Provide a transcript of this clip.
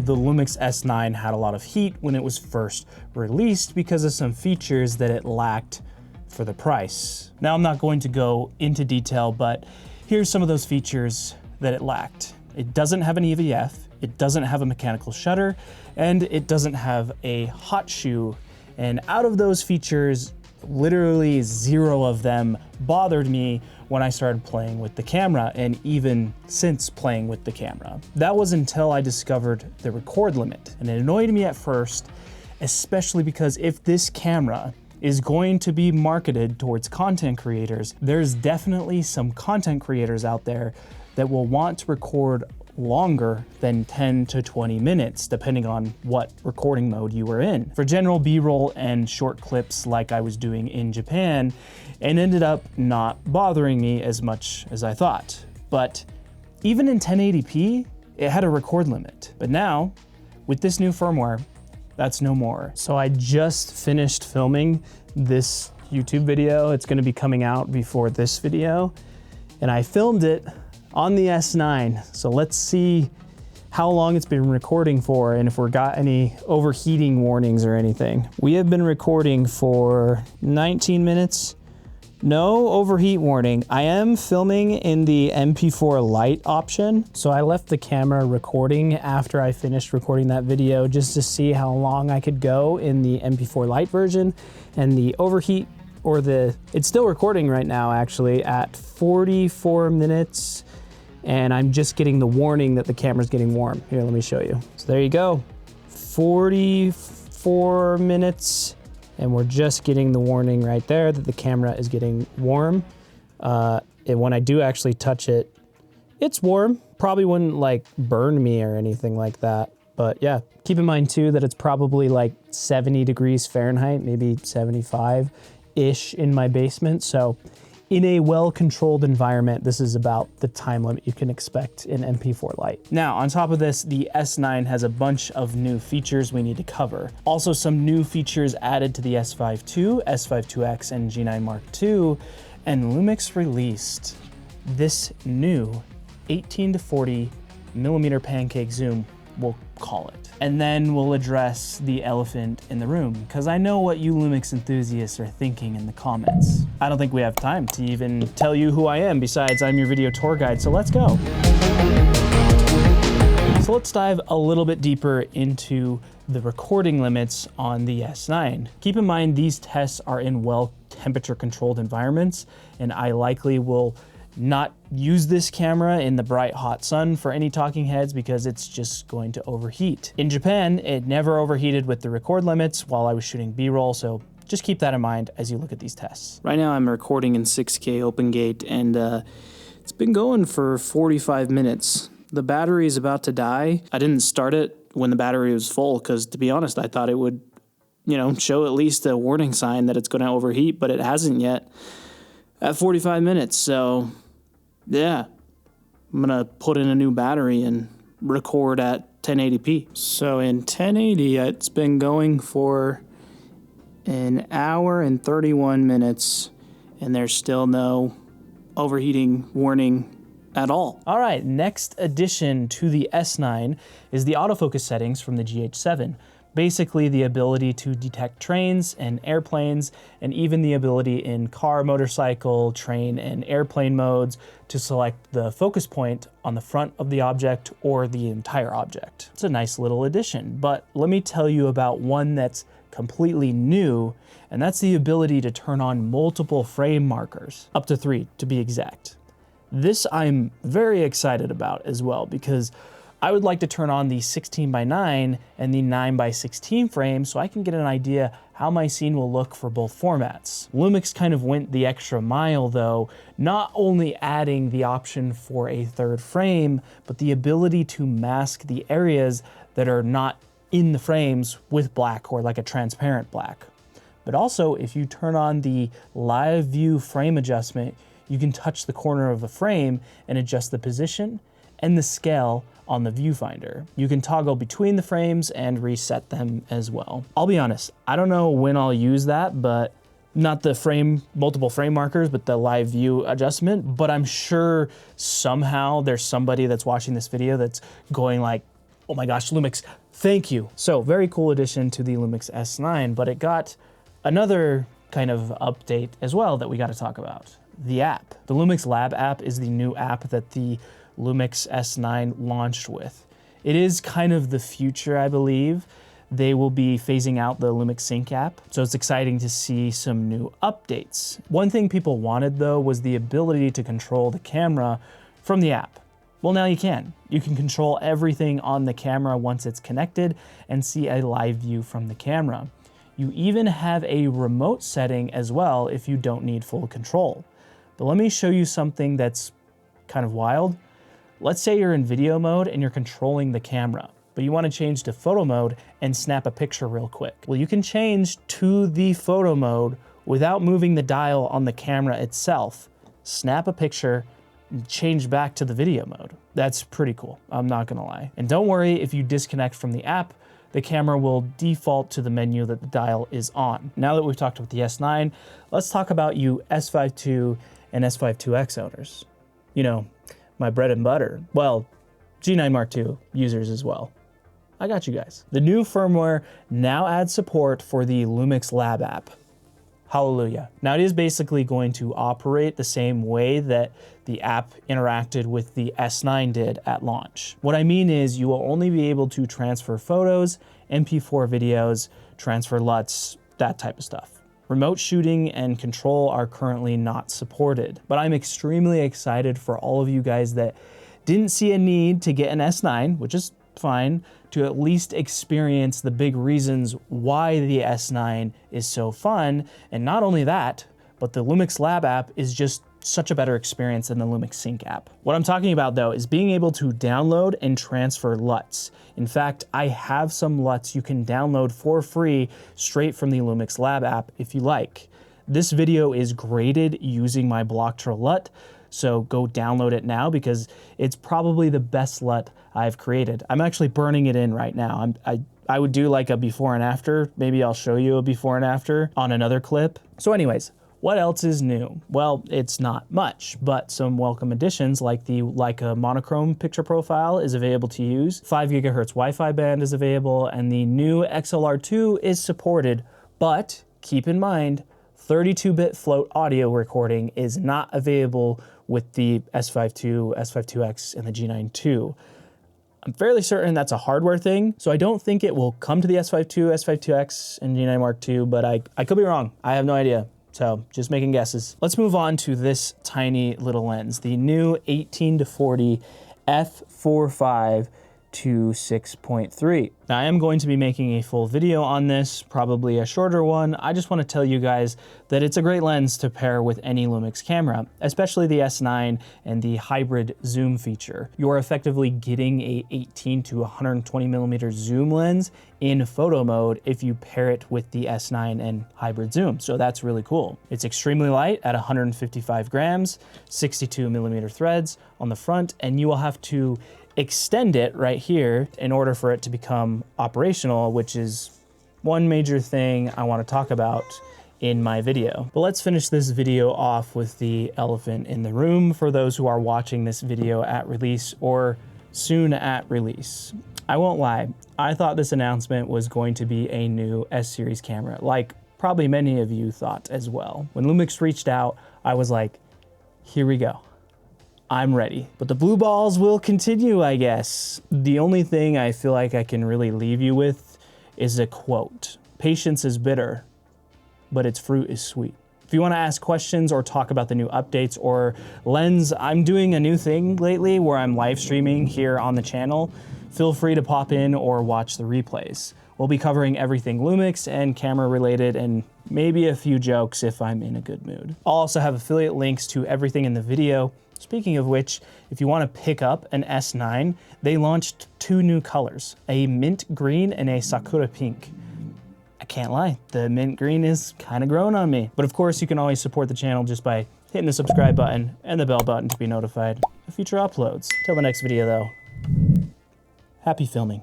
the LUMIX S9 had a lot of heat when it was first released because of some features that it lacked for the price. Now, I'm not going to go into detail, but here's some of those features that it lacked. It doesn't have an EVF, it doesn't have a mechanical shutter, and it doesn't have a hot shoe. And out of those features, literally 0 of them bothered me when I started playing with the camera, and even since playing with the camera. That was until I discovered the record limit. And it annoyed me at first, especially because if this camera is going to be marketed towards content creators, there's definitely some content creators out there that will want to record longer than 10 to 20 minutes, depending on what recording mode you were in. For general B-roll and short clips like I was doing in Japan, it ended up not bothering me as much as I thought. But even in 1080p, it had a record limit. But now, with this new firmware, that's no more. So I just finished filming this YouTube video. It's gonna be coming out before this video. And I filmed it on the S9. So let's see how long it's been recording for and if we got any overheating warnings or anything. We have been recording for 19 minutes. No overheat warning. I am filming in the MP4 Lite option. So I left the camera recording after I finished recording that video just to see how long I could go in the MP4 Lite version. And the overheat, or it's still recording right now actually at 44 minutes. And I'm just getting the warning that the camera's getting warm. Here, let me show you. So there you go, 44 minutes. And we're just getting the warning right there that the camera is getting warm. And when I do actually touch it, it's warm. Probably wouldn't like burn me or anything like that. But yeah, keep in mind too that it's probably like 70 degrees Fahrenheit, maybe 75-ish in my basement. So in a well-controlled environment, this is about the time limit you can expect in MP4 Lite. Now, on top of this, the S9 has a bunch of new features we need to cover. Also, some new features added to the S5 II, S5 IIX, and G9 Mark II, and LUMIX released this new 18 to 40 millimeter pancake zoom, we'll call it. And then we'll address the elephant in the room, because I know what you LUMIX enthusiasts are thinking in the comments. I don't think we have time to even tell you who I am, besides I'm your video tour guide, so let's go. So let's dive a little bit deeper into the recording limits on the S9. Keep in mind these tests are in well temperature controlled environments, and I likely will not use this camera in the bright hot sun for any talking heads because it's just going to overheat. In Japan, it never overheated with the record limits while I was shooting B-roll, so just keep that in mind as you look at these tests. Right now I'm recording in 6K open gate, and it's been going for 45 minutes. The battery is about to die. I didn't start it when the battery was full because, to be honest, I thought it would, show at least a warning sign that it's going to overheat, but it hasn't yet at 45 minutes, so yeah, I'm gonna put in a new battery and record at 1080p. So in 1080, it's been going for an hour and 31 minutes, and there's still no overheating warning at all. All right, next addition to the S9 is the autofocus settings from the GH7. Basically the ability to detect trains and airplanes, and even the ability in car, motorcycle, train, and airplane modes to select the focus point on the front of the object or the entire object. It's a nice little addition, but let me tell you about one that's completely new, and that's the ability to turn on multiple frame markers, up to 3 to be exact. This I'm very excited about as well, because I would like to turn on the 16:9 and the 9:16 frames so I can get an idea how my scene will look for both formats. LUMIX kind of went the extra mile though, not only adding the option for a third frame, but the ability to mask the areas that are not in the frames with black or like a transparent black. But also, if you turn on the live view frame adjustment, you can touch the corner of a frame and adjust the position and the scale on the viewfinder. You can toggle between the frames and reset them as well. I'll be honest, I don't know when I'll use that, but not the multiple frame markers, but the live view adjustment, but I'm sure somehow there's somebody that's watching this video that's going like, Oh my gosh, LUMIX, thank you. So very cool addition to the LUMIX S9, but it got another kind of update as well that we got to talk about. The app. The LUMIX Lab app is the new app that the LUMIX S9 launched with. It is kind of the future, I believe. They will be phasing out the LUMIX Sync app, so it's exciting to see some new updates. One thing people wanted though was the ability to control the camera from the app. Well, now you can. You can control everything on the camera once it's connected and see a live view from the camera. You even have a remote setting as well if you don't need full control. But let me show you something that's kind of wild. Let's say you're in video mode and you're controlling the camera, but you want to change to photo mode and snap a picture real quick. Well, you can change to the photo mode without moving the dial on the camera itself, snap a picture, and change back to the video mode. That's pretty cool, I'm not gonna lie. And don't worry, if you disconnect from the app, the camera will default to the menu that the dial is on. Now that we've talked about the S9, let's talk about you S5 II and S5 IIX owners. You know, my bread and butter. Well, G9 Mark II users as well. I got you guys. The new firmware now adds support for the LUMIX Lab app. Hallelujah. Now it is basically going to operate the same way that the app interacted with the S9 did at launch. What I mean is you will only be able to transfer photos, MP4 videos, transfer LUTs, that type of stuff. Remote shooting and control are currently not supported, but I'm extremely excited for all of you guys that didn't see a need to get an S9, which is fine, to at least experience the big reasons why the S9 is so fun. And not only that, but the LUMIX Lab app is just such a better experience than the LUMIX Sync app. What I'm talking about though is being able to download and transfer LUTs. In fact, I have some LUTs you can download for free straight from the LUMIX Lab app if you like. This video is graded using my Blocktrail LUT, so go download it now because it's probably the best LUT I've created. I'm actually burning it in right now. I would do like a before and after. Maybe I'll show you a before and after on another clip. So anyways, what else is new? Well, it's not much, but some welcome additions like the Leica monochrome picture profile is available to use. 5 GHz Wi-Fi band is available, and the new XLR2 is supported, but keep in mind, 32-bit float audio recording is not available with the S5 II, S5 IIX, and the G9 II. I'm fairly certain that's a hardware thing, so I don't think it will come to the S5 II, S5 IIX, and G9 Mark II, but I could be wrong. I have no idea. So just making guesses. Let's move on to this tiny little lens, the new 18-40 f4.5 to 6.3. Now I am going to be making a full video on this, probably a shorter one. I just want to tell you guys that it's a great lens to pair with any LUMIX camera, especially the S9 and the hybrid zoom feature. You're effectively getting a 18 to 120 millimeter zoom lens in photo mode if you pair it with the S9 and hybrid zoom. So that's really cool. It's extremely light at 155 grams, 62 millimeter threads on the front, and you will have to extend it right here in order for it to become operational, which is one major thing I want to talk about in my video. But let's finish this video off with the elephant in the room for those who are watching this video at release or soon at release. I won't lie, I thought this announcement was going to be a new S-series camera, like probably many of you thought as well. When LUMIX reached out, I was like, here we go. I'm ready. But the blue balls will continue, I guess. The only thing I feel like I can really leave you with is a quote. Patience is bitter, but its fruit is sweet. If you want to ask questions or talk about the new updates or lens, I'm doing a new thing lately where I'm live streaming here on the channel. Feel free to pop in or watch the replays. We'll be covering everything LUMIX and camera related and maybe a few jokes if I'm in a good mood. I'll also have affiliate links to everything in the video. Speaking of which, if you want to pick up an S9, they launched 2 new colors, a mint green and a sakura pink. I can't lie, the mint green is kind of growing on me. But of course, you can always support the channel just by hitting the subscribe button and the bell button to be notified of future uploads. Till the next video though, happy filming.